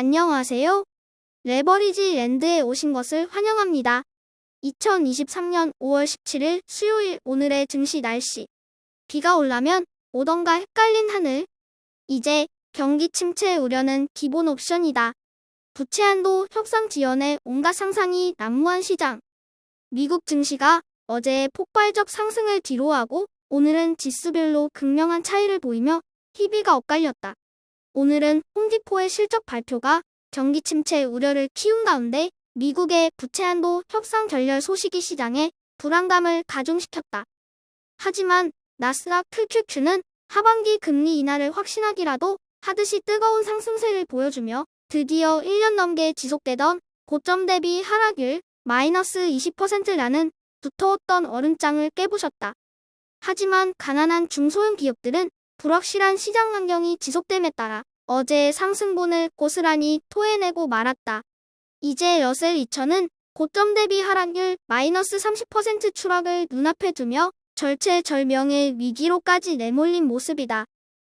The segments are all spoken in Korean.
안녕하세요. 레버리지 랜드에 오신 것을 환영합니다. 2023년 5월 17일 수요일 오늘의 증시 날씨. 비가 올라면 오던가 헷갈린 하늘. 이제 경기 침체 우려는 기본 옵션이다. 부채 한도 협상 지연에 온갖 상상이 난무한 시장. 미국 증시가 어제의 폭발적 상승을 뒤로하고 오늘은 지수별로 극명한 차이를 보이며 희비가 엇갈렸다. 오늘은 홈디포의 실적 발표가 경기 침체 우려를 키운 가운데 미국의 부채 한도 협상 결렬 소식이 시장에 불안감을 가중시켰다. 하지만 나스닥 QQQ는 하반기 금리 인하를 확신하기라도 하듯이 뜨거운 상승세를 보여주며 드디어 1년 넘게 지속되던 고점 대비 하락률 마이너스 20%라는 두터웠던 얼음장을 깨부셨다. 하지만 가난한 중소형 기업들은 불확실한 시장 환경이 지속됨에 따라 어제의 상승분을 고스란히 토해내고 말았다. 이제 러셀 2000은 고점 대비 하락률 마이너스 30% 추락을 눈앞에 두며 절체절명의 위기로까지 내몰린 모습이다.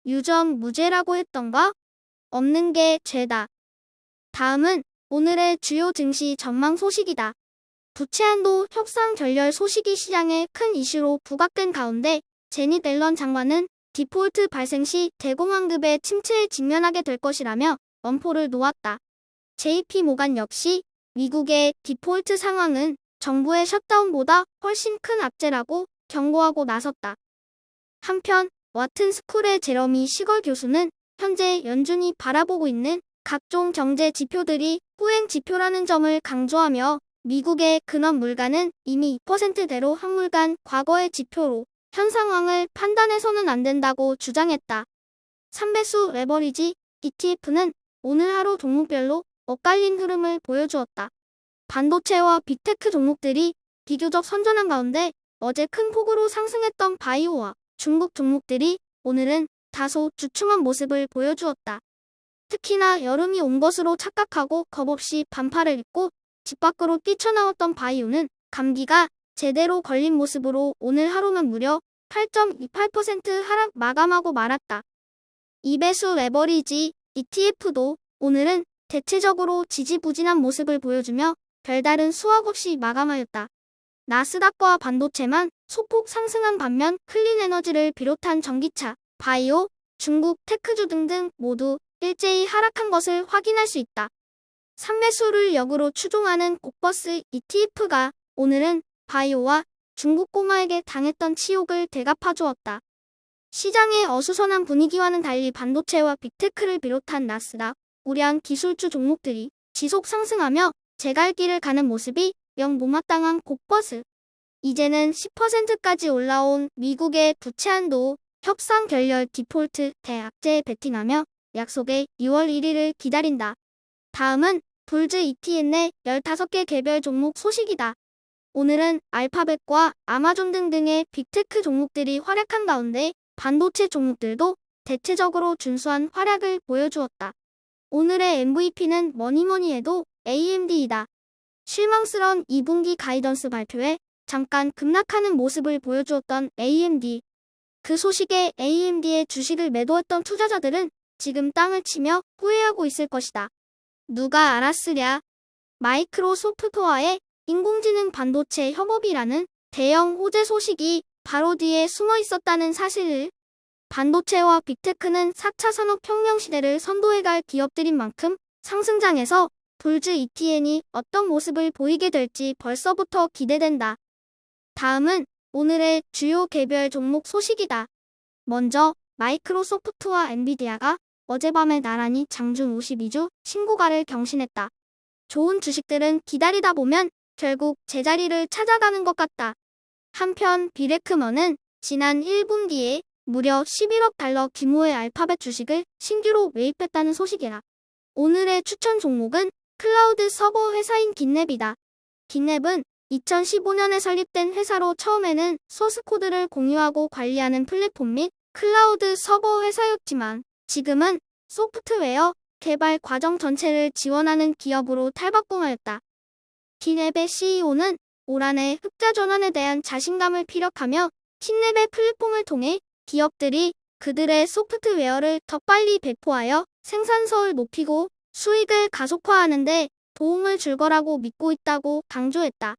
유전 무죄라고 했던가? 없는 게 죄다. 다음은 오늘의 주요 증시 전망 소식이다. 부채 한도 협상 결렬 소식이 시장에 큰 이슈로 부각된 가운데 제닛 옐런 장관은 디폴트 발생 시 대공황급의 침체에 직면하게 될 것이라며 엄포를 놓았다. JP 모간 역시 미국의 디폴트 상황은 정부의 셧다운보다 훨씬 큰 악재라고 경고하고 나섰다. 한편 와튼 스쿨의 제러미 시걸 교수는 현재 연준이 바라보고 있는 각종 경제 지표들이 후행 지표라는 점을 강조하며 미국의 근원 물가는 이미 2%대로 항물간 과거의 지표로 현 상황을 판단해서는 안 된다고 주장했다. 3배수 레버리지 ETF는 오늘 하루 종목별로 엇갈린 흐름을 보여주었다. 반도체와 빅테크 종목들이 비교적 선전한 가운데 어제 큰 폭으로 상승했던 바이오와 중국 종목들이 오늘은 다소 주춤한 모습을 보여주었다. 특히나 여름이 온 것으로 착각하고 겁없이 반팔을 입고 집 밖으로 뛰쳐나왔던 바이오는 감기가 제대로 걸린 모습으로 오늘 하루만 무려 8.28% 하락 마감하고 말았다. 2배수 레버리지 ETF도 오늘은 대체적으로 지지부진한 모습을 보여주며 별다른 수확 없이 마감하였다. 나스닥과 반도체만 소폭 상승한 반면 클린에너지를 비롯한 전기차, 바이오, 중국 테크주 등등 모두 일제히 하락한 것을 확인할 수 있다. 3배수를 역으로 추종하는 곡버스 ETF가 오늘은 바이오와 중국 꼬마에게 당했던 치욕을 되갚아주었다. 시장의 어수선한 분위기와는 달리 반도체와 빅테크를 비롯한 나스닥, 우량 기술주 종목들이 지속 상승하며 제갈길을 가는 모습이 영 못마땅한 곡버스. 이제는 10%까지 올라온 미국의 부채 한도 협상 결렬 디폴트 대악재에 베팅하며 약속의 6월 1일을 기다린다. 다음은 불즈 ETN의 15개 개별 종목 소식이다. 오늘은 알파벳과 아마존 등등의 빅테크 종목들이 활약한 가운데 반도체 종목들도 대체적으로 준수한 활약을 보여주었다. 오늘의 MVP는 뭐니뭐니 해도 AMD이다. 실망스러운 2분기 가이던스 발표에 잠깐 급락하는 모습을 보여주었던 AMD. 그 소식에 AMD의 주식을 매도했던 투자자들은 지금 땅을 치며 후회하고 있을 것이다. 누가 알았으랴. 마이크로소프트와의 인공지능 반도체 협업이라는 대형 호재 소식이 바로 뒤에 숨어 있었다는 사실을. 반도체와 빅테크는 4차 산업혁명 시대를 선도해갈 기업들인 만큼 상승장에서 불즈 ETN이 어떤 모습을 보이게 될지 벌써부터 기대된다. 다음은 오늘의 주요 개별 종목 소식이다. 먼저 마이크로소프트와 엔비디아가 어젯밤에 나란히 장중 52주 신고가를 경신했다. 좋은 주식들은 기다리다 보면 결국 제자리를 찾아가는 것 같다. 한편 비레크먼은 지난 1분기에 무려 11억 달러 규모의 알파벳 주식을 신규로 매입했다는 소식이라. 오늘의 추천 종목은 클라우드 서버 회사인 깃랩이다. 깃랩은 2015년에 설립된 회사로 처음에는 소스코드를 공유하고 관리하는 플랫폼 및 클라우드 서버 회사였지만 지금은 소프트웨어 개발 과정 전체를 지원하는 기업으로 탈바꿈하였다. 깃랩의 CEO는 올 한해 흑자 전환에 대한 자신감을 피력하며 깃랩의 플랫폼을 통해 기업들이 그들의 소프트웨어를 더 빨리 배포하여 생산성을 높이고 수익을 가속화하는데 도움을 줄 거라고 믿고 있다고 강조했다.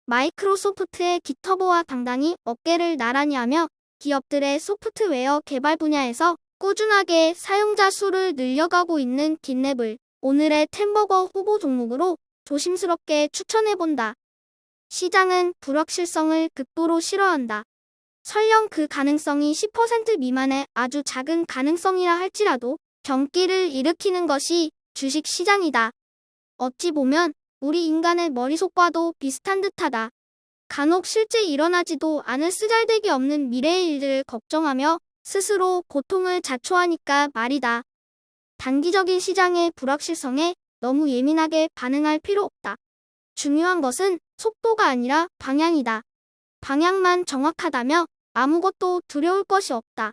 마이크로소프트의 깃허브와 당당히 어깨를 나란히 하며 기업들의 소프트웨어 개발 분야에서 꾸준하게 사용자 수를 늘려가고 있는 깃랩을 오늘의 템버거 후보 종목으로 조심스럽게 추천해본다. 시장은 불확실성을 극도로 싫어한다. 설령 그 가능성이 10% 미만의 아주 작은 가능성이라 할지라도 경기를 일으키는 것이 주식 시장이다. 어찌 보면 우리 인간의 머릿속과도 비슷한 듯하다. 간혹 실제 일어나지도 않을 쓰잘데기 없는 미래의 일들을 걱정하며 스스로 고통을 자초하니까 말이다. 단기적인 시장의 불확실성에 너무 예민하게 반응할 필요 없다. 중요한 것은 속도가 아니라 방향이다. 방향만 정확하다며 아무것도 두려울 것이 없다.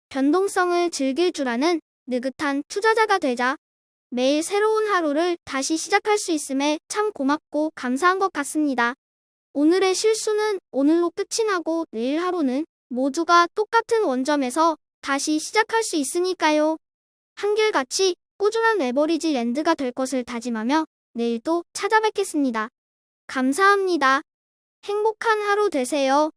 변동성을 즐길 줄 아는 느긋한 투자자가 되자. 매일 새로운 하루를 다시 시작할 수 있음에 참 고맙고 감사한 것 같습니다. 오늘의 실수는 오늘로 끝이 나고 내일 하루는 모두가 똑같은 원점에서 다시 시작할 수 있으니까요. 한결같이 꾸준한 레버리지 랜드가 될 것을 다짐하며 내일 또 찾아뵙겠습니다. 감사합니다. 행복한 하루 되세요.